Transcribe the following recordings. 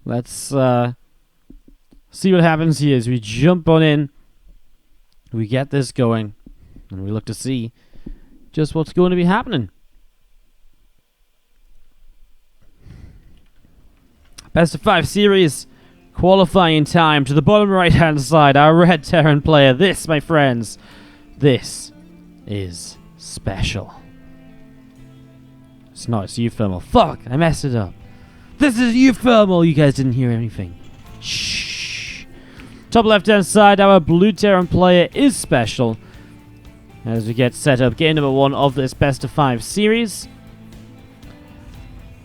Let's see what happens here as we jump on in. We get this going, and we look to see just what's going to be happening. Best of 5 series qualifying time. To the bottom right hand side, our red Terran player. This, my friends, this is SpeCial. It's not, it's uThermal. Fuck, I messed it up. This is uThermal. You guys didn't hear anything. Shh. Top left hand side, our blue Terran player is SpeCial. As we get set up, game number 1 of this best of 5 series.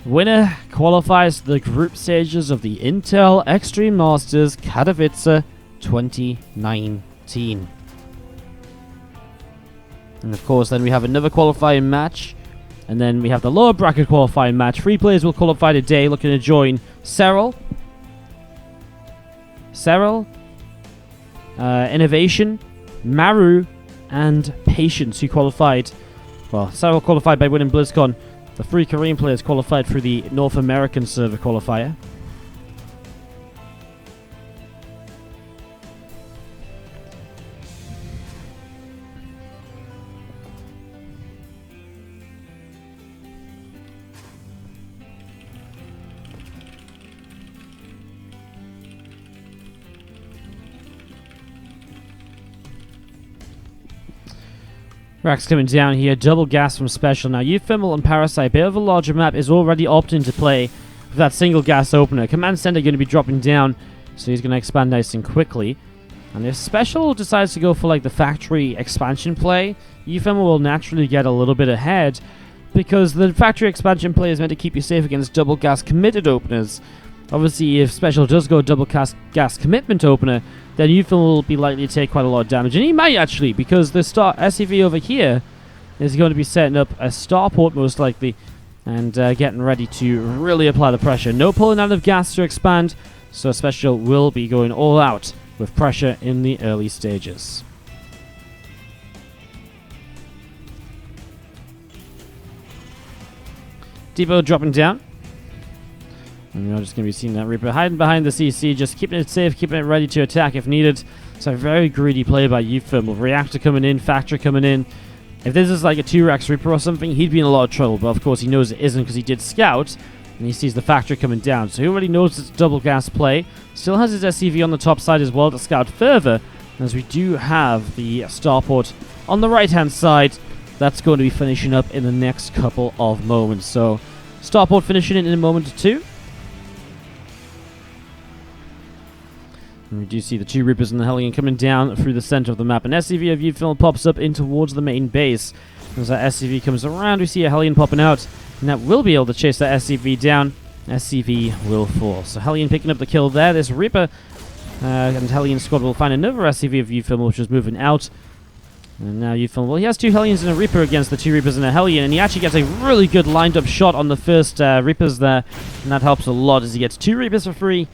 Winner qualifies to the group stages of the Intel Extreme Masters Katowice 2019. And of course, then we have another qualifying match. And then we have the lower bracket qualifying match. 3 players will qualify today, looking to join SpeCial, Innovation, Maru, and Patience, who qualified. Well, SpeCial qualified by winning BlizzCon. The 3 Korean players qualified through the North American server qualifier. Racks coming down here, double gas from SpeCial. Now, uThermal and Parasite, bit of a larger map, is already opting to play with that single gas opener. Command Center going to be dropping down, so he's going to expand nice and quickly. And if SpeCial decides to go for like the factory expansion play, uThermal will naturally get a little bit ahead, because the factory expansion play is meant to keep you safe against double gas committed openers. Obviously, if SpeCial does go double gas commitment opener, then uThermal will be likely to take quite a lot of damage. And he might actually, because the SCV over here is going to be setting up a starport most likely, and getting ready to really apply the pressure. No pulling out of gas to expand, so SpeCial will be going all out with pressure in the early stages. Depot dropping down. And you're just going to be seeing that Reaper hiding behind the CC, just keeping it safe, keeping it ready to attack if needed. So very greedy play by uThermal. Reactor coming in, Factor coming in. If this is like a 2-Rax Reaper or something, he'd be in a lot of trouble. But of course he knows it isn't, because he did scout, and he sees the Factor coming down. So he already knows it's a double gas play. Still has his SCV on the top side as well to scout further, as we do have the starport on the right hand side. That's going to be finishing up in the next couple of moments. So starport finishing in a moment or two. And we do see the 2 Reapers and the Hellion coming down through the center of the map. An SCV of uThermal pops up in towards the main base. As that SCV comes around, we see a Hellion popping out, and that will be able to chase that SCV down. SCV will fall. So Hellion picking up the kill there. This Reaper and Hellion squad will find another SCV of uThermal, which is moving out. And now uThermal, well, he has 2 Hellions and a Reaper against the 2 Reapers and a Hellion, and he actually gets a really good lined up shot on the first Reapers there, and that helps a lot as he gets 2 Reapers for free.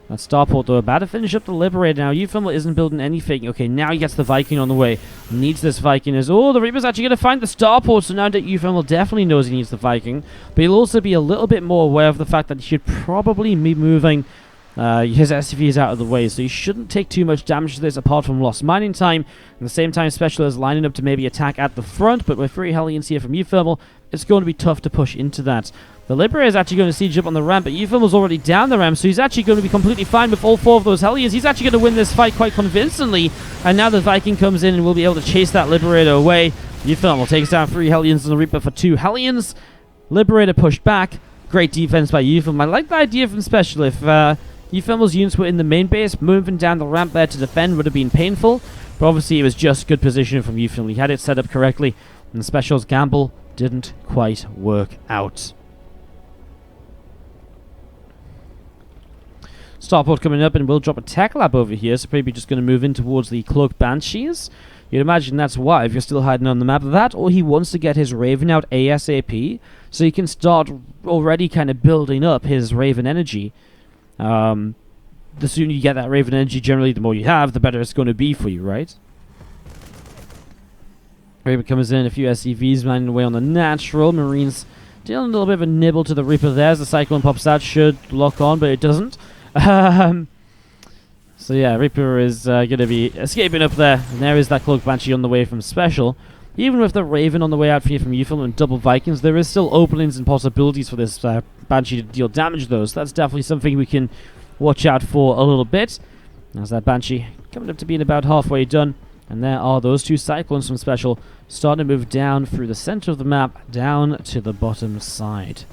That starport, though, about to finish up the Liberator. Now, uThermal isn't building anything. Okay, now he gets the Viking on the way. Needs this Viking as... Oh, the Reaper's actually going to find the starport, so now that uThermal definitely knows he needs the Viking. But he'll also be a little bit more aware of the fact that he should probably be moving his SCVs out of the way, so he shouldn't take too much damage to this apart from lost mining time. At the same time, SpeCial is lining up to maybe attack at the front, but with 3 Hellions here from uThermal, it's going to be tough to push into that. The Liberator is actually going to siege up on the ramp, but uThermal's already down the ramp, so he's actually going to be completely fine with all 4 of those Hellions. He's actually going to win this fight quite convincingly, and now the Viking comes in and will be able to chase that Liberator away. uThermal takes down 3 Hellions and the Reaper for 2 Hellions. Liberator pushed back. Great defense by uThermal. I like the idea from SpeCial. If uThermal's units were in the main base, moving down the ramp there to defend would have been painful, but obviously it was just good positioning from uThermal. He had it set up correctly, and SpeCial's gamble didn't quite work out. Starport coming up, and we'll drop a tech lab over here, so maybe just going to move in towards the Cloak Banshees. You'd imagine that's why, if you're still hiding on the map. That, or he wants to get his Raven out ASAP, so he can start already kind of building up his Raven energy. The sooner you get that Raven energy, generally the more you have, the better it's going to be for you, right? Raven comes in, a few SCVs mining away on the natural. Marines Dealing a little bit of a nibble to the Reaper there as the Cyclone pops out. Should lock on, but it doesn't. So yeah, Reaper is going to be escaping up there. And there is that Cloak Banshee on the way from SpeCial. Even with the Raven on the way out here from uThermal and double Vikings, there is still openings and possibilities for this Banshee to deal damage though. So that's definitely something we can watch out for a little bit. As that Banshee coming up to being about halfway done. And there are those two Cyclones from SpeCial starting to move down through the center of the map, down to the bottom side.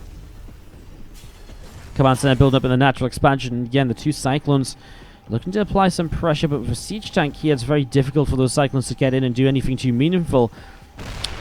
Command Center building up in the natural expansion. And again, the two Cyclones looking to apply some pressure, but with a siege tank here, it's very difficult for those Cyclones to get in and do anything too meaningful.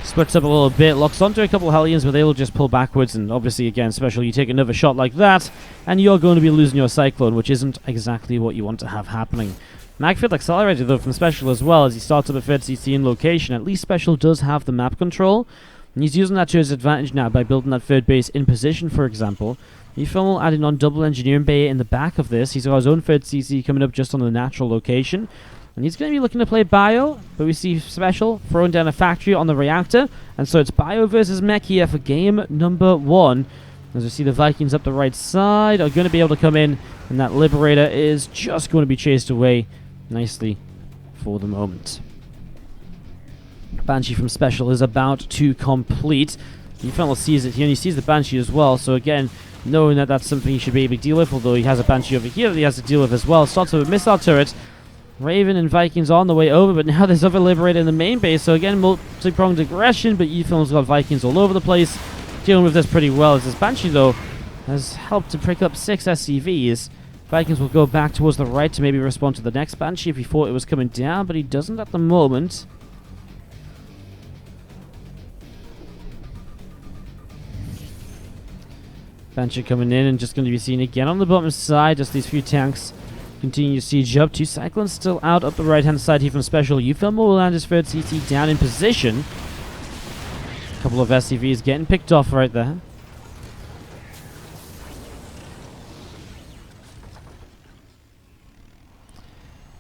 Splits up a little bit, locks onto a couple of Hellions, but they will just pull backwards, and obviously, again, SpeCial, you take another shot like that, and you're going to be losing your Cyclone, which isn't exactly what you want to have happening. Magfield accelerated, though, from SpeCial as well, as he starts up a third CC in location. At least SpeCial does have the map control, and he's using that to his advantage now by building that third base in position, for example. uThermal adding on double engineering bay in the back of this. He's got his own third CC coming up just on the natural location. And he's going to be looking to play bio, but we see SpeCial throwing down a factory on the reactor. And so it's bio versus mech here for game number 1. As we see the Vikings up the right side are going to be able to come in, and that Liberator is just going to be chased away nicely for the moment. Banshee from SpeCial is about to complete. uThermal sees it here, and he sees the Banshee as well. So again, knowing that that's something he should be able to deal with, although he has a Banshee over here that he has to deal with as well. Starts with a missile turret. Raven and Vikings on the way over, but now there's other Liberator in the main base. So again, multi-pronged aggression, but uThermal's got Vikings all over the place. Dealing with this pretty well, as this Banshee, though, has helped to pick up 6 SCVs. Vikings will go back towards the right to maybe respond to the next Banshee if he thought it was coming down, but he doesn't at the moment. Banshee coming in and just going to be seen again on the bottom side. Just these few tanks continue to siege up. Two Cyclones still out up the right-hand side here from SpeCial. uThermal will land his third CC down in position. A couple of SCVs getting picked off right there.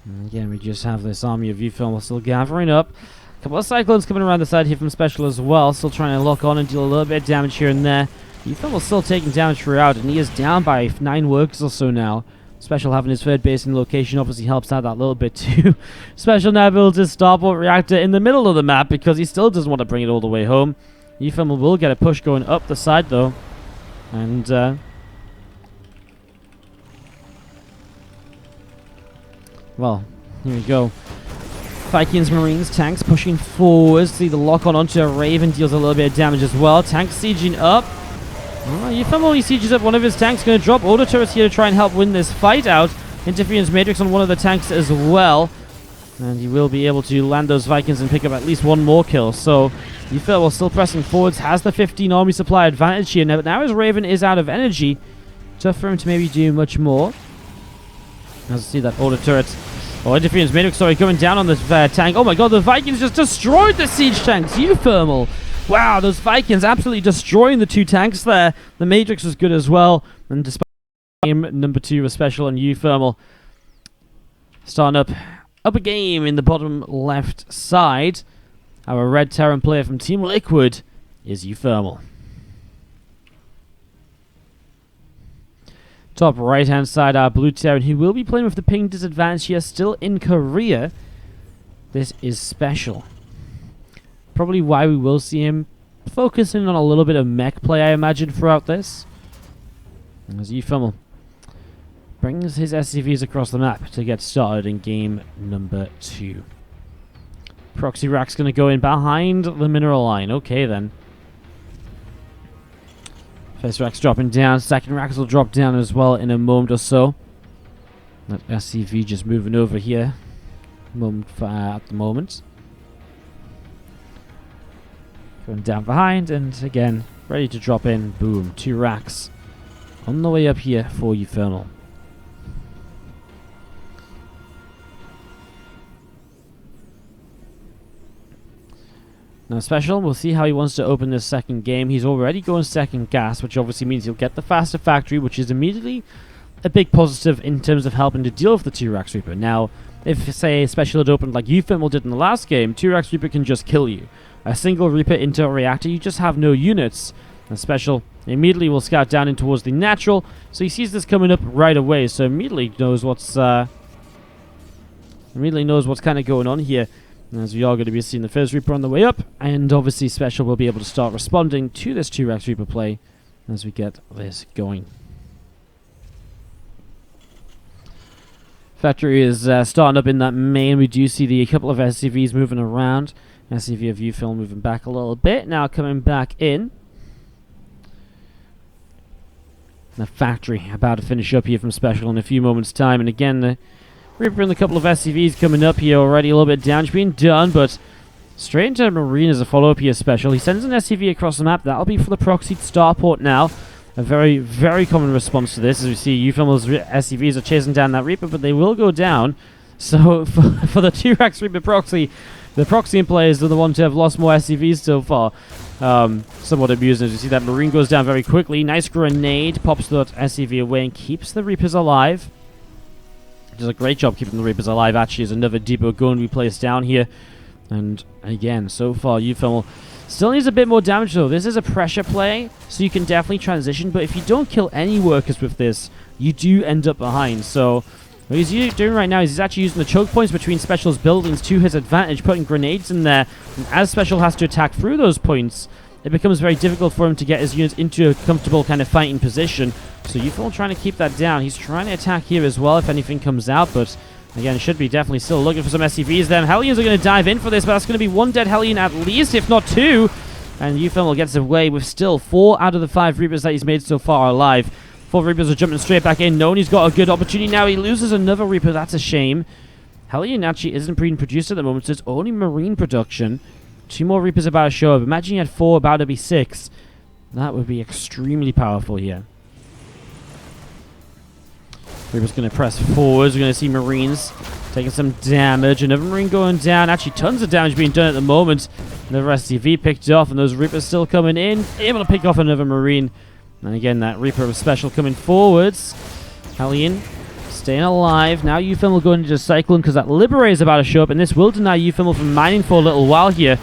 And again, we just have this army of uThermal still gathering up. A couple of Cyclones coming around the side here from SpeCial as well. Still trying to lock on and deal a little bit of damage here and there. uThermal still taking damage throughout, and he is down by 9 workers or so now. SpeCial having his third base in location obviously helps out that little bit too. SpeCial now builds his starport reactor in the middle of the map because he still doesn't want to bring it all the way home. uThermal will get a push going up the side though. And well, here we go. Vikings, Marines, tanks pushing forwards. See the lock on onto a Raven, deals a little bit of damage as well. Tanks sieging up. uThermal, he sieges up one of his tanks, going to drop auto turrets here to try and help win this fight out. Interference Matrix on one of the tanks as well. And he will be able to land those Vikings and pick up at least one more kill. So uThermal still pressing forwards, has the 15 army supply advantage here. Now his Raven is out of energy. Tough for him to maybe do much more. As you see that auto turret. Oh, Interference Matrix, sorry, going down on this tank. Oh my god, the Vikings just destroyed the siege tanks. uThermal. Wow, those Vikings absolutely destroying the two tanks there. The Matrix was good as well. And despite game number 2 of SpeCial and uThermal starting up a game in the bottom left side. Our Red Terran player from Team Liquid is uThermal. Top right hand side, our Blue Terran, who will be playing with the ping disadvantage here, still in Korea. This is SpeCial. Probably why we will see him focusing on a little bit of mech play, I imagine, throughout this. As uThermal brings his SCVs across the map to get started in game number 2. Proxy Rack's going to go in behind the mineral line. Okay, then. First rack's dropping down. Second racks will drop down as well in a moment or so. That SCV just moving over here at the moment. Going down behind, and again, ready to drop in. Boom. 2 racks on the way up here for uThermal. Now SpeCial, we'll see how he wants to open this second game. He's already going second gas, which obviously means he'll get the faster factory, which is immediately a big positive in terms of helping to deal with the 2-rack Reaper. Now, if, say, SpeCial had opened like uThermal did in the last game, 2-rack Reaper can just kill you. A single Reaper into a reactor, you just have no units. And SpeCial immediately will scout down in towards the natural, so he sees this coming up right away, so immediately knows what's kind of going on here. As we are going to be seeing the first Reaper on the way up, and obviously SpeCial will be able to start responding to this 2x Reaper play as we get this going. Factory is starting up in that main. We do see a couple of SCVs moving around. SCV of uThermal moving back a little bit, now coming back in. The factory about to finish up here from SpeCial in a few moments' time, and again the Reaper and a couple of SCVs coming up here already, a little bit damage being done, but straight into Marine as a follow-up here. SpeCial, he sends an SCV across the map. That'll be for the Proxy starport now. A very, very common response to this, as we see uThermal's SCVs are chasing down that Reaper, but they will go down. So for the 2x Reaper Proxy, the Proxy players are the ones who have lost more SCVs so far. Somewhat amusing as you see that Marine goes down very quickly. Nice grenade, pops that SCV away and keeps the Reapers alive. Does a great job keeping the Reapers alive. Actually, is another depot going to be placed down here. And again, so far, uThermal still needs a bit more damage though. This is a pressure play, so you can definitely transition. But if you don't kill any workers with this, you do end up behind. So what he's doing right now is he's actually using the choke points between SpeCial's buildings to his advantage, putting grenades in there. And as SpeCial has to attack through those points, it becomes very difficult for him to get his units into a comfortable kind of fighting position. So uThermal trying to keep that down. He's trying to attack here as well if anything comes out, but again, should be definitely still looking for some SCVs. Then Hellions are going to dive in for this, but that's going to be one dead Hellion at least, if not two. And uThermal gets away with still 4 out of the 5 Reapers that he's made so far alive. 4 Reapers are jumping straight back in. Knowing he's got a good opportunity now. He loses another Reaper. That's a shame. Hellion actually isn't being produced at the moment, so it's only Marine production. 2 more Reapers about to show up. Imagine you had 4 about to be 6. That would be extremely powerful here. Reaper's going to press forwards. We're going to see Marines taking some damage. Another Marine going down. Actually, tons of damage being done at the moment. Another SCV picked off, and those Reapers still coming in. Able to pick off another Marine. And again, that Reaper of SpeCial coming forwards. Hellion staying alive. Now uThermal going into Cyclone because that Liberator is about to show up, and this will deny uThermal from mining for a little while here.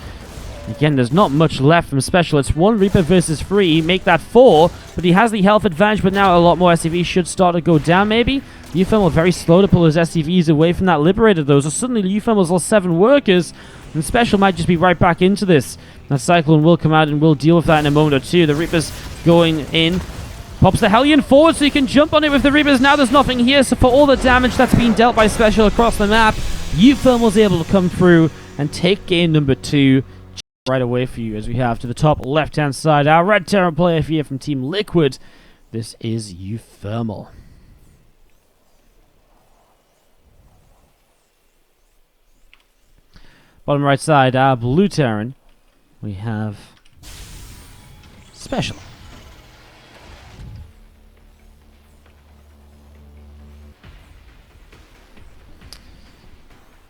Again, there's not much left from SpeCial. It's 1 Reaper versus 3. Make that 4, but he has the health advantage, but now a lot more SCVs should start to go down, maybe. uThermal very slow to pull his SCVs away from that Liberator, though, so suddenly uThermal's lost 7 workers, and SpeCial might just be right back into this. That Cyclone will come out, and we'll deal with that in a moment or two. The Reaper's going in. Pops the Hellion forward so you can jump on it with the Reapers. Now there's nothing here, so for all the damage that's been dealt by SpeCial across the map, uThermal's able to come through and take game number 2 right away for you, as we have to the top left-hand side our Red Terror player here from Team Liquid. This is uThermal. Bottom right side, our Blue Terran, we have SpeCial.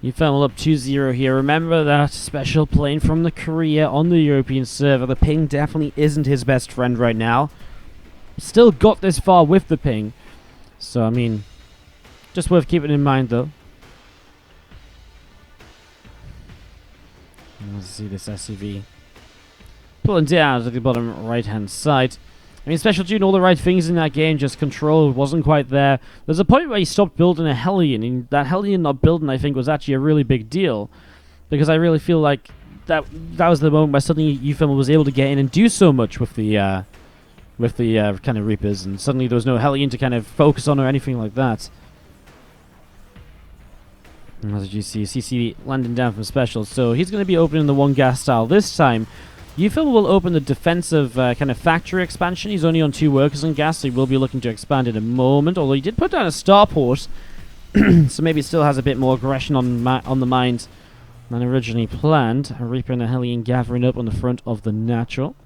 uThermal up 2-0 here. Remember that SpeCial playing from the Korea on the European server. The ping definitely isn't his best friend right now. Still got this far with the ping. So, I mean, just worth keeping in mind, though. Let's see this SCV pulling down to the bottom right-hand side. I mean, SpeCial doing all the right things in that game, just control wasn't quite there. There's a point where he stopped building a Hellion, and that Hellion not building, I think, was actually a really big deal. Because I really feel like that was the moment where suddenly uThermal was able to get in and do so much with the kind of Reapers, and suddenly there was no Hellion to kind of focus on or anything like that. And as you see, CC landing down from SpeCial, so he's going to be opening the 1 gas style this time. uThermal will open the defensive kind of factory expansion. He's only on 2 workers in gas, so he will be looking to expand in a moment. Although he did put down a starport, so maybe it still has a bit more aggression on the mind than originally planned. A Reaper and a Hellion gathering up on the front of the natural.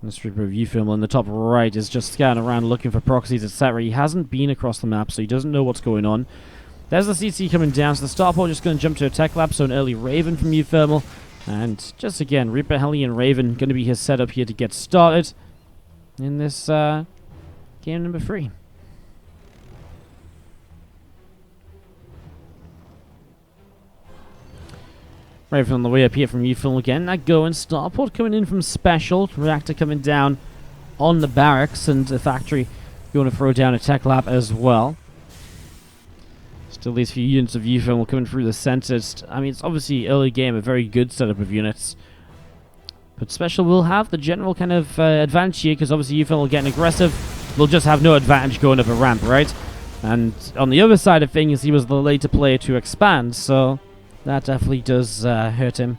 And this Reaper of uThermal in the top right is just scanning around looking for proxies, etc. He hasn't been across the map, so he doesn't know what's going on. There's the CC coming down, so the starport just going to jump to a tech lab, so an early Raven from uThermal. And just again, Reaper, Hellion, Raven going to be his setup here to get started in this game number 3. Raven on the way up here from uThermal again. That going. Starport coming in from SpeCial. Reactor coming down on the barracks. And the factory going to throw down a tech lab as well. Still these few units of uThermal coming through the center. I mean, it's obviously early game, a very good setup of units. But SpeCial will have the general kind of advantage here, because obviously uThermal getting aggressive. Will just have no advantage going up a ramp, right? And on the other side of things, he was the later player to expand, so that definitely does hurt him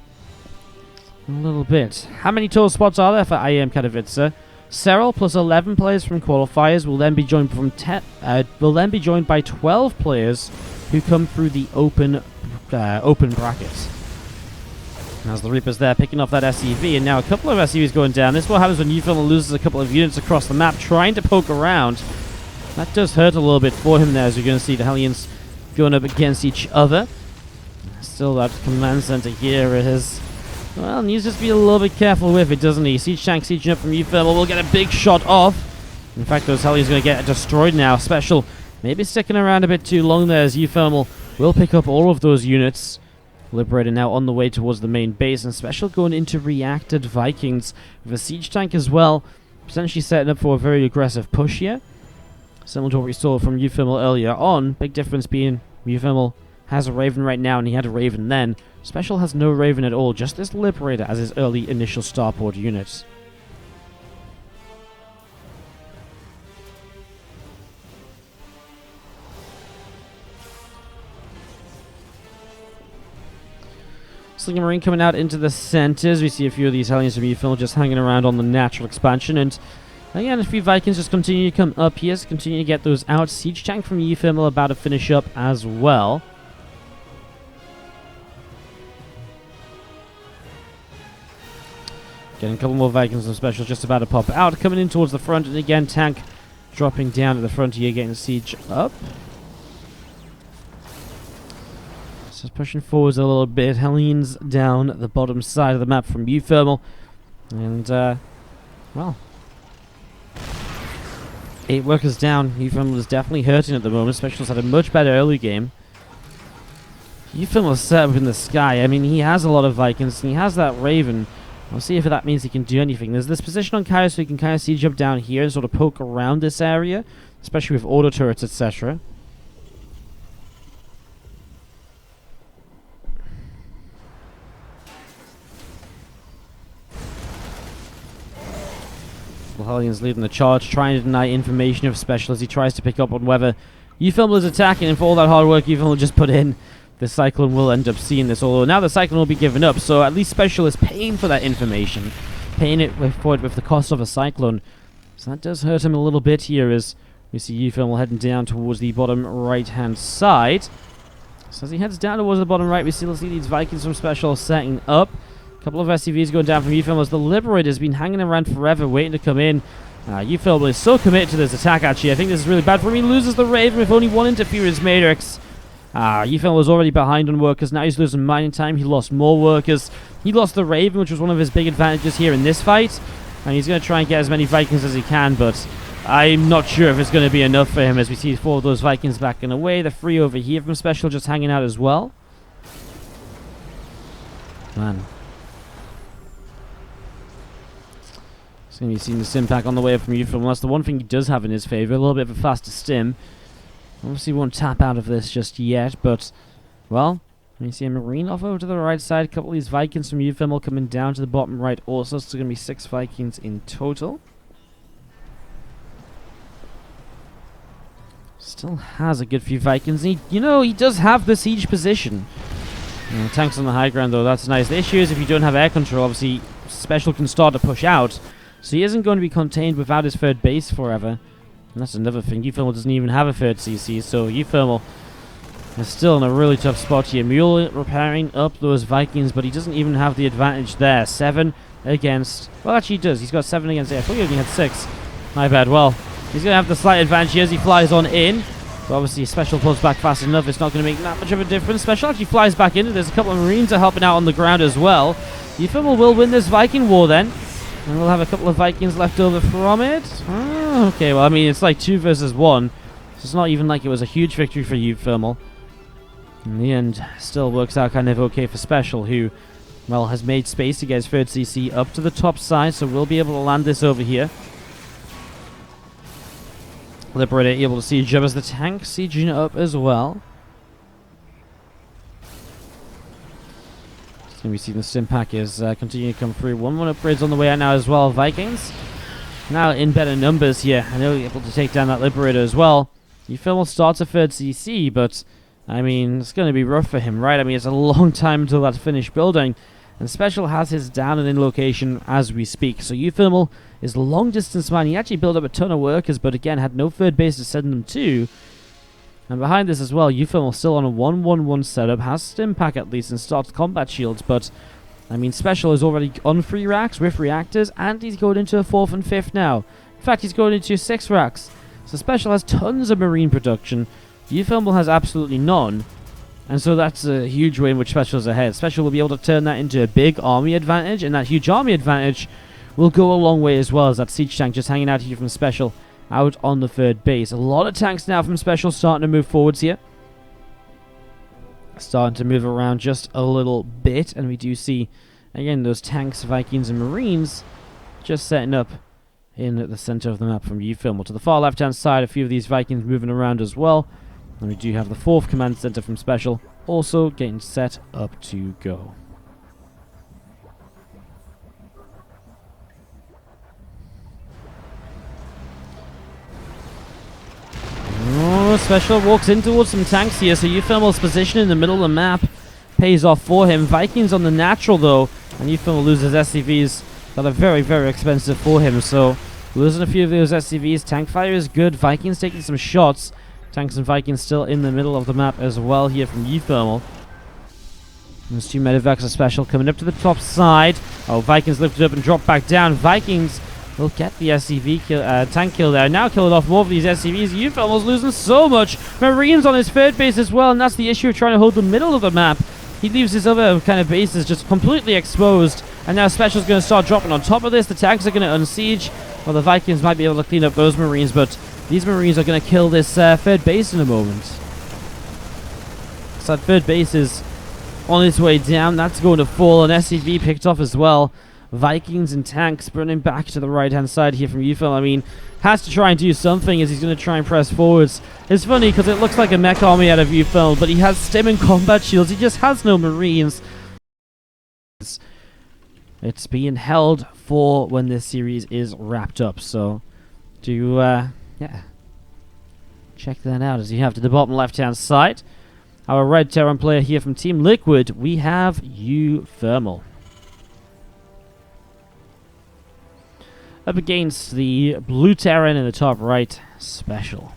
a little bit. How many total spots are there for IEM Katowice? Serral plus 11 players from Qualifiers will then be joined by 12 players who come through the open brackets. As the Reaper's there picking off that SCV, and now a couple of SCVs going down. This is what happens when uThermal loses a couple of units across the map trying to poke around. That does hurt a little bit for him there, as you're going to see the Hellions going up against each other. Still that command center here is... well, needs to just be a little bit careful with it, doesn't he? Siege tank sieging up from uThermal will get a big shot off. In fact, those Hellions are going to get destroyed now. SpeCial maybe sticking around a bit too long there, as uThermal will pick up all of those units. Liberator now on the way towards the main base, and SpeCial going into reacted Vikings with a siege tank as well, potentially setting up for a very aggressive push here. Similar to what we saw from uThermal earlier on. Big difference being uThermal has a Raven right now, and he had a Raven then. SpeCial has no Raven at all, just this Liberator as his early initial starport unit. Slinger Marine coming out into the centers. We see a few of these Hellions from uThermal just hanging around on the natural expansion, and again, a few Vikings just continue to come up here, so continue to get those out. Siege tank from uThermal about to finish up as well. Getting a couple more Vikings and SpeCial just about to pop out. Coming in towards the front, and again, tank dropping down at the front here, getting siege up. Just pushing forwards a little bit. Hellions down the bottom side of the map from uThermal. And, well, 8 workers down. uThermal is definitely hurting at the moment. SpeCial's had a much better early game. uThermal is set up in the sky. I mean, he has a lot of Vikings, and he has that Raven. We'll see if that means he can do anything. There's this position on Kairos, so he can kind of siege up down here and sort of poke around this area, especially with auto turrets, etc. Hellions leading the charge, trying to deny information of SpeCial as he tries to pick up on whether uThermal is attacking, and for all that hard work uThermal just put in, the Cyclone will end up seeing this, although now the Cyclone will be given up, so at least SpeCial is paying for that information, paying it for it with the cost of a Cyclone. So that does hurt him a little bit here, as we see uThermal heading down towards the bottom right-hand side. So as he heads down towards the bottom right, we still see these Vikings from SpeCial setting up. Couple of SCVs going down from uThermal as the Liberator has been hanging around forever, waiting to come in. uThermal is so committed to this attack, actually. I think this is really bad for him. He loses the Raven with only one interference matrix. uThermal was already behind on workers. Now he's losing mining time. He lost more workers. He lost the Raven, which was one of his big advantages here in this fight. And he's going to try and get as many Vikings as he can, but I'm not sure if it's going to be enough for him, as we see 4 of those Vikings backing away. The 3 over here from SpeCial just hanging out as well. Man. He's going to be seeing the sim pack on the way up from uThermal. That's the one thing he does have in his favor. A little bit of a faster stim. Obviously won't tap out of this just yet, but, well, you see a Marine off over to the right side. A couple of these Vikings from uThermal coming down to the bottom right also. So it's going to be 6 Vikings in total. Still has a good few Vikings. He does have the siege position. Tanks on the high ground, though. That's nice. The issue is if you don't have air control, obviously SpeCial can start to push out. So he isn't going to be contained without his third base forever. And that's another thing. uThermal doesn't even have a third CC, so uThermal is still in a really tough spot here. Mule repairing up those Vikings, but he doesn't even have the advantage there. 7 against... well, actually he does. He's got 7 against 8. I thought he only had 6. My bad. Well, he's going to have the slight advantage here as he flies on in. But obviously SpeCial pulls back fast enough. It's not going to make that much of a difference. SpeCial actually flies back in. There's a couple of Marines are helping out on the ground as well. uThermal will win this Viking war then. And we'll have a couple of Vikings left over from it. Oh, okay, well, I mean, it's like 2 versus 1. So it's not even like it was a huge victory for uThermal. In the end, still works out kind of okay for SpeCial, who, well, has made space to get his third CC up to the top side, so we'll be able to land this over here. Liberator able to siege up as the tank sieging up as well. So we see the stim pack is continuing to come through. 1-1 upgrades on the way out now as well. Vikings now in better numbers here. I know able to take down that Liberator as well. uThermal starts a third CC, but I mean, it's going to be rough for him, right? I mean, it's a long time until that's finished building. And SpeCial has his down and in location as we speak. So uThermal is a long distance man. He actually built up a ton of workers, but again, had no third base to send them to. And behind this as well, uThermal still on a 1-1-1 setup. Has stim pack at least and starts combat shields. But, I mean, SpeCial is already on 3 racks with reactors. And he's going into a 4th and 5th now. In fact, he's going into 6 racks. So SpeCial has tons of marine production. uThermal has absolutely none. And so that's a huge way in which SpeCial's ahead. SpeCial will be able to turn that into a big army advantage, and that huge army advantage will go a long way as well, as that siege tank just hanging out here from SpeCial out on the third base. A lot of tanks now from SpeCial starting to move forwards here. Starting to move around just a little bit, and we do see, again, those tanks, Vikings, and Marines just setting up in the center of the map from uThermal. To the far left-hand side, a few of these Vikings moving around as well. And we do have the 4th command center from SpeCial also getting set up to go. Oh, SpeCial walks in towards some tanks here, so uThermal's position in the middle of the map pays off for him. Vikings on the natural though, and uThermal loses SCVs that are very, very expensive for him, so losing a few of those SCVs. Tank fire is good. Vikings taking some shots. Tanks and Vikings still in the middle of the map as well here from uThermal. There's 2 medevacs of SpeCial coming up to the top side. Oh, Vikings lifted up and dropped back down. Vikings will get the SCV kill, tank kill there. Now killing off more of these SCVs. uThermal's losing so much. Marines on his third base as well, and that's the issue of trying to hold the middle of the map. He leaves his other kind of bases just completely exposed. And now SpeCial's going to start dropping on top of this. The tanks are going to unsiege. Well, the Vikings might be able to clean up those Marines, but these Marines are going to kill this third base in a moment. So that third base is on its way down. That's going to fall. An SCV picked off as well. Vikings and tanks running back to the right-hand side here from uThermal. I mean, has to try and do something as he's going to try and press forwards. It's funny because it looks like a mech army out of uThermal, but he has stim and combat shields. He just has no Marines. It's being held for when this series is wrapped up. So, yeah, check that out as you have to the bottom left-hand side. Our red Terran player here from Team Liquid, we have uThermal. Up against the blue Terran in the top right, SpeCial.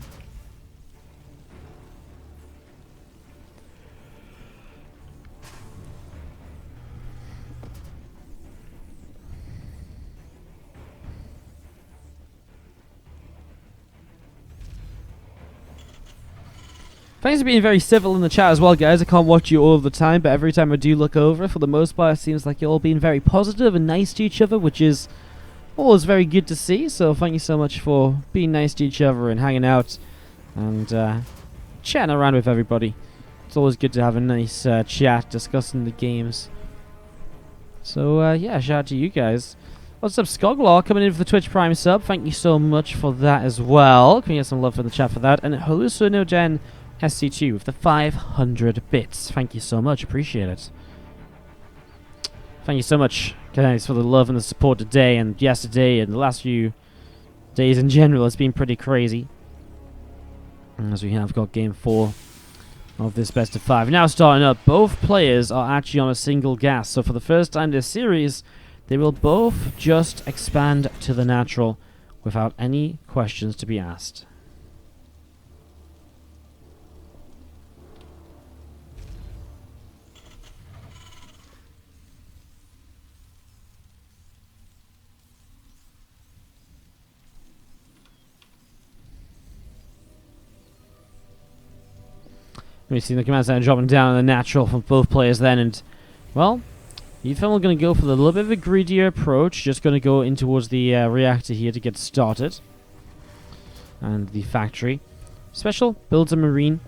Thanks for being very civil in the chat as well, guys. I can't watch you all the time, but every time I do look over, for the most part, it seems like you're all being very positive and nice to each other, which is always very good to see. So thank you so much for being nice to each other and hanging out and chatting around with everybody. It's always good to have a nice chat discussing the games. So yeah, shout out to you guys. What's up, Skoglaw, coming in for the Twitch Prime sub. Thank you so much for that as well. Can we get some love for the chat for that? And Hallucinogen SC2 with the 500 bits. Thank you so much. Appreciate it. Thank you so much, guys, for the love and the support today and yesterday and the last few days in general. It's been pretty crazy. As we have got Game 4 of this best of 5. Now starting up, both players are actually on a single gas. So for the first time this series, they will both just expand to the natural without any questions to be asked. We see the command center dropping down on the natural from both players then, and, well, uThermal going to go for the little bit of a greedier approach, just going to go in towards the reactor here to get started. And the factory. SpeCial builds a marine.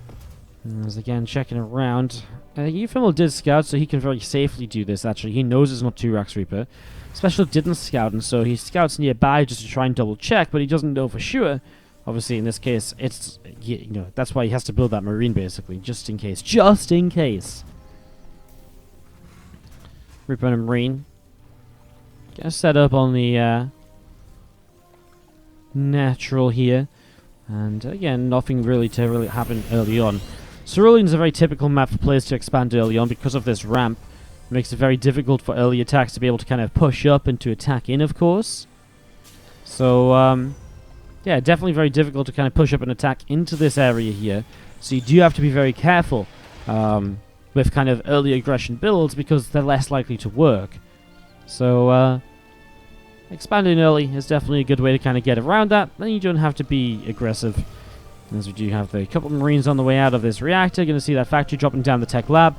And as again, checking around. uThermal did scout, so he can very safely do this, actually. He knows it's not 2 Rex Reaper. SpeCial didn't scout, and so he scouts nearby just to try and double check, but he doesn't know for sure. Obviously, in this case, it's, you know, that's why he has to build that Marine, basically, just in case. Just in case. Reaper and Marine. Gonna set up on the natural here. And again, nothing really to really happen early on. Cerulean is a very typical map for players to expand early on because of this ramp. It makes it very difficult for early attacks to be able to kind of push up and to attack in, of course. So, yeah, definitely very difficult to kind of push up and attack into this area here. So you do have to be very careful with kind of early aggression builds because they're less likely to work. So, expanding early is definitely a good way to kind of get around that. Then you don't have to be aggressive. As we do have the couple of Marines on the way out of this reactor. Going to see that factory dropping down the tech lab.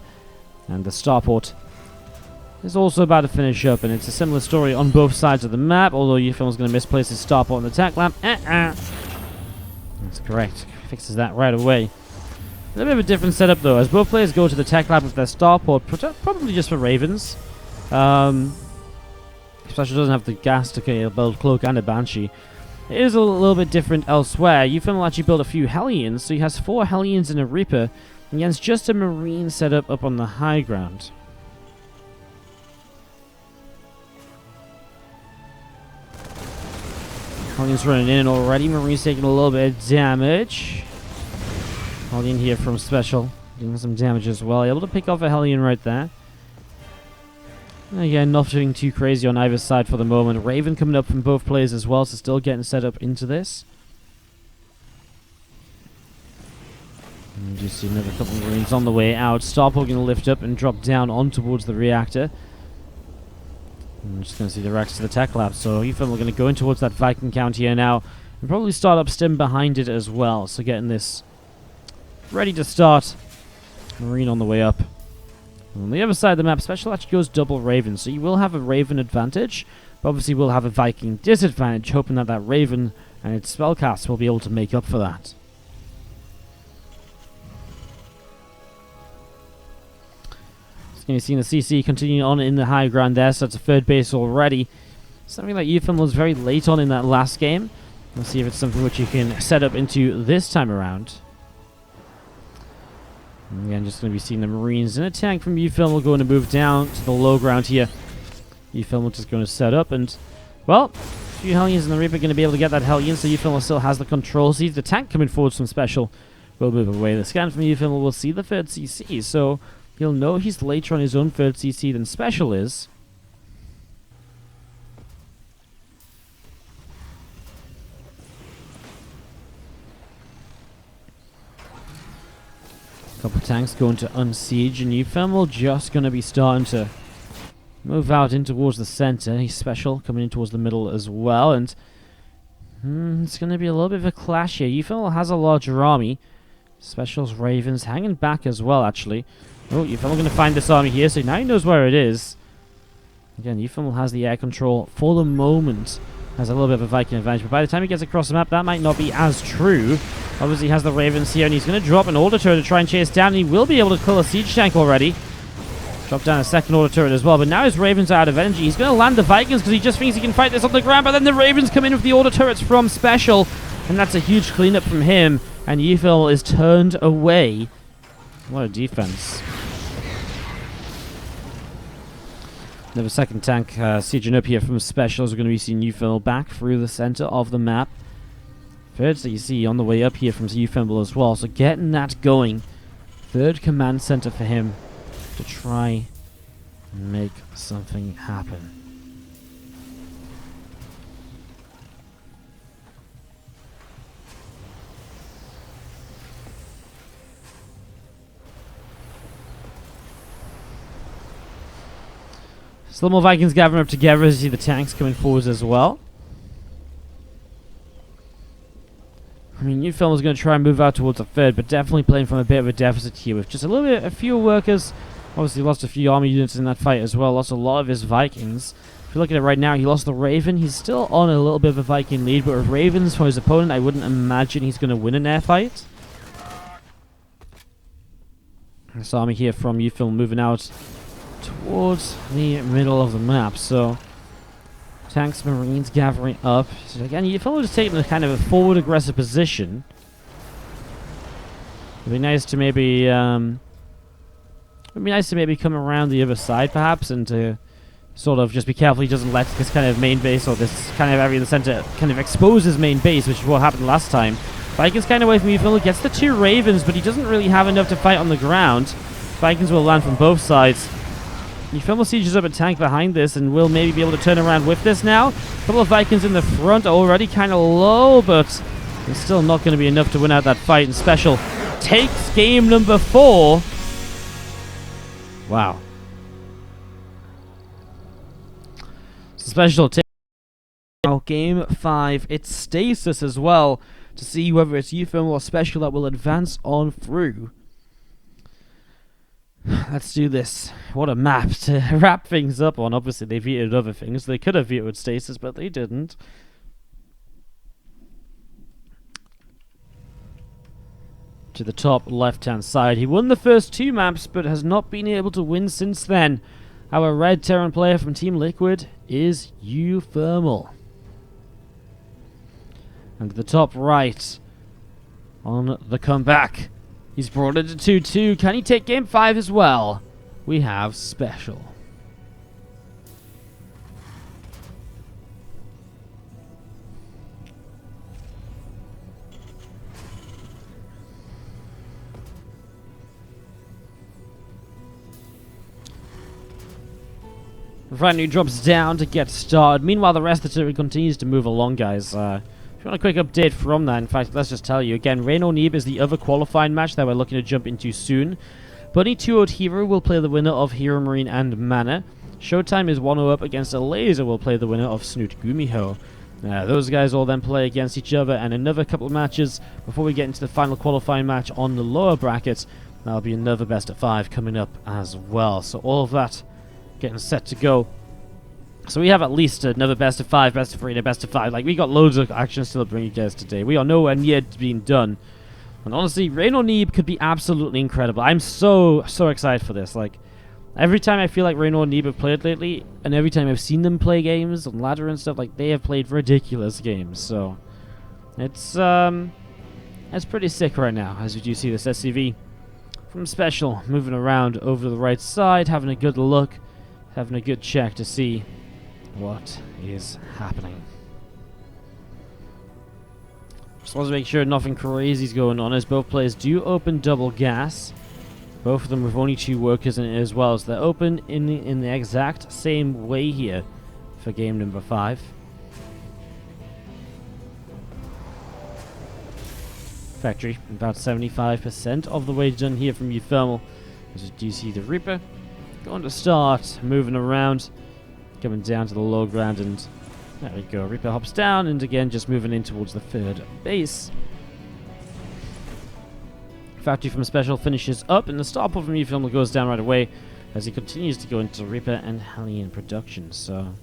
And the starport is also about to finish up. And it's a similar story on both sides of the map. Although uThermal's going to misplace his starport in the tech lab. That's correct. Fixes that right away. A little bit of a different setup though. As both players go to the tech lab with their starport. Probably just for Ravens. SpeCial doesn't have the gas to build Cloak and a Banshee. It is a little bit different elsewhere. uThermal actually built a few Hellions, so he has 4 Hellions and a Reaper, and he has just a Marine setup up on the high ground. Hellions running in already. Marine's taking a little bit of damage. Hellion here from SpeCial, doing some damage as well. Able to pick off a Hellion right there. Again, nothing too crazy on either side for the moment. Raven coming up from both players as well, so still getting set up into this. And you see another couple of Marines on the way out. Starport going to lift up and drop down on towards the reactor. I'm just going to see the Rex to the tech lab. So uThermal going to go in towards that Viking count here now. And probably start up Stim behind it as well. So getting this ready to start. Marine on the way up. On the other side of the map, SpeCial actually goes double Raven, so you will have a Raven advantage, but obviously will have a Viking disadvantage, hoping that that Raven and its spellcast will be able to make up for that. So you've seen the CC continuing on in the high ground there, so it's a third base already. Something that uThermal was very late on in that last game. Let's see if it's something which you can set up into this time around. Again, just going to be seeing the Marines in a tank from uThermal going to move down to the low ground here. uThermal just going to set up and, well, a few Hellions and the Reaper going to be able to get that Hellion, so uThermal still has the control. Sees the tank coming forward from SpeCial. Will move away. The scan from uThermal will see the third CC, so he'll know he's later on his own third CC than SpeCial is. Couple tanks going to unsiege, and uThermal just going to be starting to move out in towards the center. He's SpeCial coming in towards the middle as well, and it's going to be a little bit of a clash here. uThermal has a larger army. SpeCial's Ravens hanging back as well, actually. Oh, uThermal going to find this army here, so now he knows where it is. Again, uThermal has the air control for the moment. Has a little bit of a Viking advantage, but by the time he gets across the map, that might not be as true. Obviously, he has the Ravens here, and he's going to drop an order turret to try and chase down, and he will be able to kill a siege tank already. Drop down a second order turret as well, but now his Ravens are out of energy. He's going to land the Vikings because he just thinks he can fight this on the ground, but then the Ravens come in with the order turrets from SpeCial, and that's a huge cleanup from him, and uThermal is turned away. What a defense. Another second tank sieging up here from SpeCial. We're going to be seeing uThermal back through the center of the map. Third CC on the way up here from uThermal as well. So getting that going. Third command center for him to try and make something happen. Still more Vikings gathering up together as you see the tanks coming forwards as well. I mean, uThermal is going to try and move out towards the third, but definitely playing from a bit of a deficit here with just a few workers. Obviously lost a few army units in that fight as well. Lost a lot of his Vikings. If you look at it right now, he lost the Raven. He's still on a little bit of a Viking lead, but with Ravens for his opponent, I wouldn't imagine he's going to win an air fight. This army here from uThermal moving out towards the middle of the map. So tanks, marines gathering up. So again, uThermal is taking a kind of a forward aggressive position. It'd be nice to maybe come around the other side perhaps, and to sort of just be careful he doesn't let this kind of main base or this kind of area in the center kind of expose his main base, which is what happened last time. Vikings kind of away from uThermal, gets the 2 Ravens, but he doesn't really have enough to fight on the ground. Vikings will land from both sides. uThermal sieges up a tank behind this and will maybe be able to turn around with this now. A couple of Vikings in the front, already kind of low, but it's still not going to be enough to win out that fight. And SpeCial takes game number 4. Wow. So SpeCial takes now game 5. It's stasis as well, to see whether it's uThermal or SpeCial that will advance on through. Let's do this. What a map to wrap things up on. Obviously, they vetoed other things. They could have vetoed stasis, but they didn't. To the top left-hand side. He won the first 2 maps, but has not been able to win since then. Our red Terran player from Team Liquid is uThermal. And to the top right, on the comeback, he's brought it to 2-2. Can he take game 5 as well? We have SpeCial. Revenue drops down to get started. Meanwhile, the rest of the turret continues to move along, guys. If you want a quick update from that, in fact, let's just tell you. Again, Rain O'Neeb is the other qualifying match that we're looking to jump into soon. Bunny 2-0 Hero will play the winner of Hero Marine and Mana. Showtime is 1-0 up against a Laser will play the winner of Snoot Gumiho. Those guys all then play against each other, and another couple of matches before we get into the final qualifying match on the lower bracket. That'll be another best of 5 coming up as well. So all of that getting set to go. So we have at least another best of 5, best of 3, and a best of 5. Like, we got loads of action still to bring you guys today. We are nowhere near being done. And honestly, Rain O'Neeb could be absolutely incredible. I'm so excited for this. Like, every time I feel like Rain O'Neeb have played lately, and every time I've seen them play games on ladder and stuff, like, they have played ridiculous games. So it's pretty sick right now, as you do see this SCV from SpeCial moving around over to the right side, having a good look, having a good check to see what is happening. Just want to make sure nothing crazy is going on, as both players do open double gas. Both of them with only 2 workers in it as well, so they're open in the exact same way here for game number 5. Factory about 75% of the way done here from uThermal. As you do see the Reaper going to start moving around, coming down to the low ground, and there we go. Reaper hops down, and again just moving in towards the 3rd base. Factory from SpeCial finishes up, and the starport from uThermal goes down right away as he continues to go into Reaper and Hellion production. So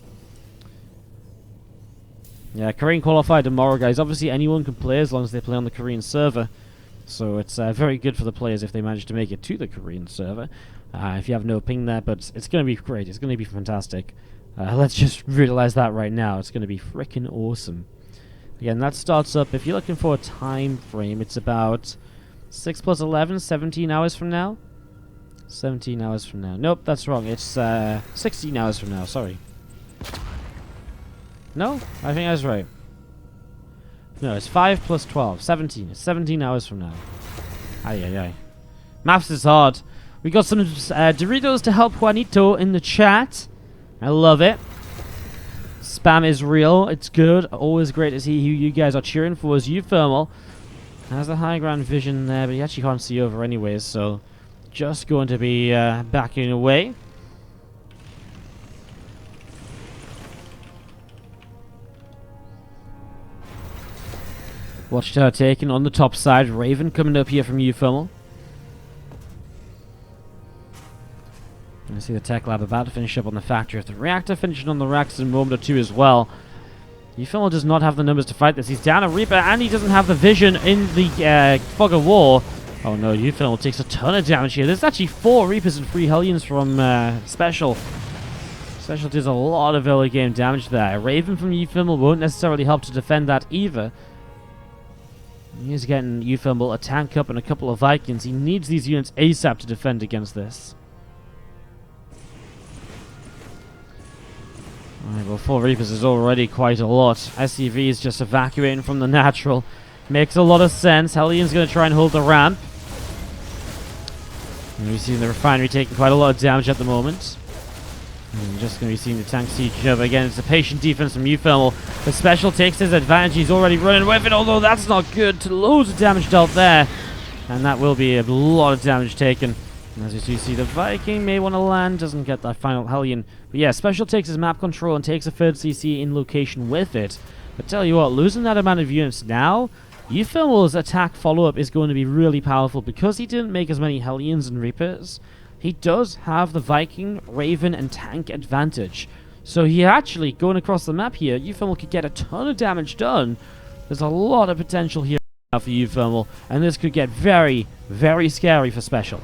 yeah, Korean qualifier tomorrow, guys. Obviously anyone can play as long as they play on the Korean server, so it's very good for the players if they manage to make it to the Korean server. If you have no ping there, but it's going to be great. It's going to be fantastic. Let's just realize that right now. It's going to be freaking awesome. Again, that starts up, if you're looking for a time frame, it's about 6 plus 11, 17 hours from now? 17 hours from now. Nope, that's wrong. It's 16 hours from now, sorry. No? I think I was right. No, it's 5 plus 12. 17. It's 17 hours from now. Ay. Maths is hard. We got some Doritos to help Juanito in the chat. I love it. Spam is real. It's good. Always great to see who you guys are cheering for as uThermal. Has the high ground vision there, but he actually can't see over anyways, so just going to be backing away. Watchtower taken on the top side. Raven coming up here from uThermal. I see the tech lab about to finish up on the factory. If the reactor finishing on the racks in a moment or 2 as well. uThermal does not have the numbers to fight this. He's down a Reaper, and he doesn't have the vision in the fog of war. Oh no, uThermal takes a ton of damage here. There's actually 4 Reapers and 3 Hellions from SpeCial. SpeCial does a lot of early game damage there. A Raven from uThermal won't necessarily help to defend that either. He's getting uThermal a tank up and a couple of Vikings. He needs these units ASAP to defend against this. Alright, well, 4 Reapers is already quite a lot. SCV is just evacuating from the natural. Makes a lot of sense. Hellion's going to try and hold the ramp. And we've seen the refinery taking quite a lot of damage at the moment. And we're just going to be seeing the tank siege jump again. It's a patient defense from uThermal. The SpeCial takes his advantage. He's already running with it, although that's not good. Loads of damage dealt there. And that will be a lot of damage taken. And as you see, the Viking may want to land. Doesn't get that final Hellion. But yeah, SpeCial takes his map control and takes a third CC in location with it. But tell you what, losing that amount of units now, uThermal's attack follow-up is going to be really powerful because he didn't make as many Hellions and Reapers. He does have the Viking, Raven, and tank advantage. So he actually, going across the map here, uThermal could get a ton of damage done. There's a lot of potential here now for uThermal, and this could get very, very scary for SpeCial.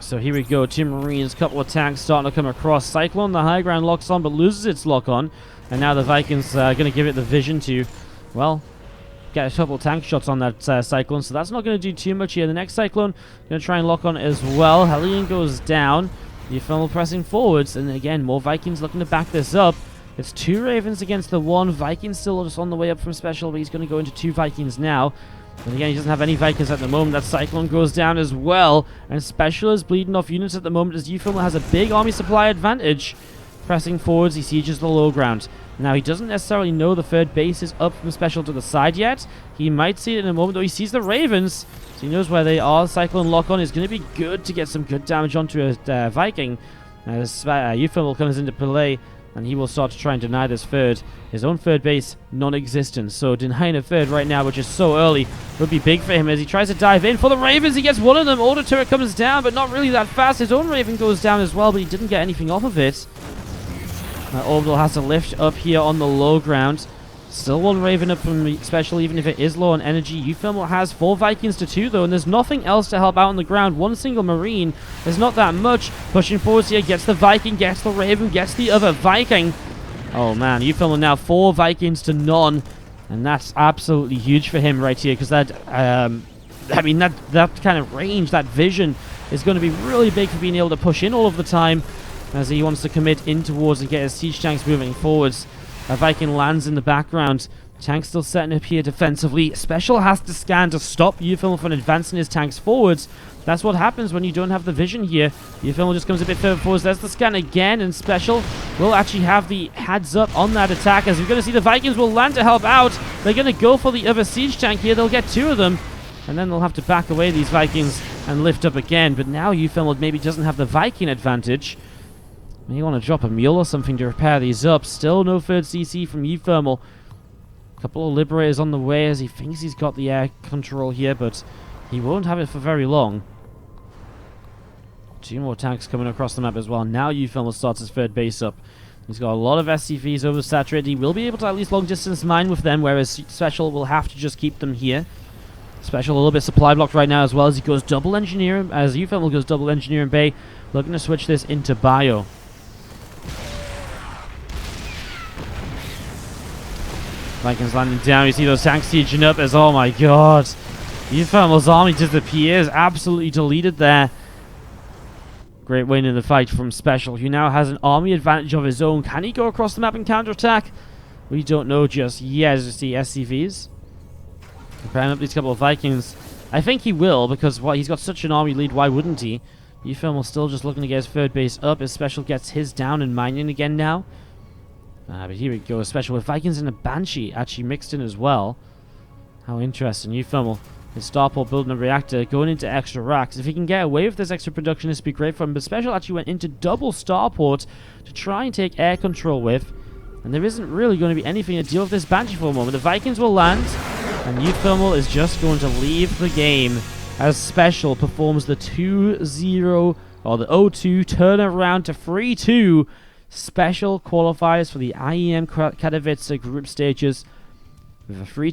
So here we go, 2 Marines, couple of tanks starting to come across. Cyclone, the high ground locks on, but loses its lock on. And now the Vikings are going to give it the vision to, well, get a couple tank shots on that Cyclone, so that's not going to do too much here. The next Cyclone going to try and lock on as well. Hellion goes down. uThermal pressing forwards, and again, more Vikings looking to back this up. It's 2 Ravens against the 1. Viking still just on the way up from SpeCial, but he's going to go into 2 Vikings now. And again, he doesn't have any Vikings at the moment. That Cyclone goes down as well, and SpeCial is bleeding off units at the moment as uThermal has a big army supply advantage. Pressing forwards, he sieges the low ground. Now, he doesn't necessarily know the third base is up from SpeCial to the side yet. He might see it in a moment, though he sees the Ravens, so he knows where they are. Cyclone lock-on is going to be good to get some good damage onto a Viking. As uThermal comes into play, and he will start to try and deny this third. His own third base, non-existent. So denying a third right now, which is so early, would be big for him as he tries to dive in. For the Ravens, he gets one of them. Order turret comes down, but not really that fast. His own Raven goes down as well, but he didn't get anything off of it. Orbital has to lift up here on the low ground. Still 1 Raven up from SpeCial, even if it is low on energy. uThermal has 4 Vikings to 2, though, and there's nothing else to help out on the ground. 1 single Marine. There's not that much. Pushing forwards here, gets the Viking, gets the Raven, gets the other Viking. Oh, man. uThermal now 4 Vikings to none, and that's absolutely huge for him right here, because that, I mean, that kind of range, that vision, is going to be really big for being able to push in all of the time, as he wants to commit in towards and get his siege tanks moving forwards. A Viking lands in the background. Tank still setting up here defensively. SpeCial has to scan to stop uThermal from advancing his tanks forwards. That's what happens when you don't have the vision here. uThermal just comes a bit further forwards. There's the scan again, and SpeCial will actually have the heads up on that attack, as we're going to see the Vikings will land to help out. They're going to go for the other siege tank here. They'll get 2 of them, and then they'll have to back away these Vikings and lift up again. But now uThermal maybe doesn't have the Viking advantage. May want to drop a mule or something to repair these up. Still no third CC from uThermal. Couple of Liberators on the way as he thinks he's got the air control here, but he won't have it for very long. 2 more tanks coming across the map as well. Now uThermal starts his third base up. He's got a lot of SCVs oversaturated. He will be able to at least long distance mine with them, whereas SpeCial will have to just keep them here. SpeCial a little bit supply blocked right now as well as he goes double engineer, as uThermal goes double engineer in Bay. Looking to switch this into bio. Vikings landing down. You see those tanks sieging up as, oh my god, uThermal's army disappears, absolutely deleted there. Great win in the fight from SpeCial, who now has an army advantage of his own. Can he go across the map and counterattack? We don't know just yet. As you see SCVs preparing up these couple of Vikings. I think he will, because well, he's got such an army lead, why wouldn't he? uThermal still just looking to get his third base up as SpeCial gets his down and mining again now. But here we go, SpeCial with Vikings and a Banshee actually mixed in as well. How interesting. uThermal, his starport building a reactor, going into extra racks. If he can get away with this extra production, this would be great for him. But SpeCial actually went into double starport to try and take air control with. And there isn't really going to be anything to deal with this Banshee for a moment. The Vikings will land, and uThermal is just going to leave the game as SpeCial performs the 2-0, or the 0-2 turnaround to 3-2. SpeCial qualifies for the IEM Katowice group stages with a 3-2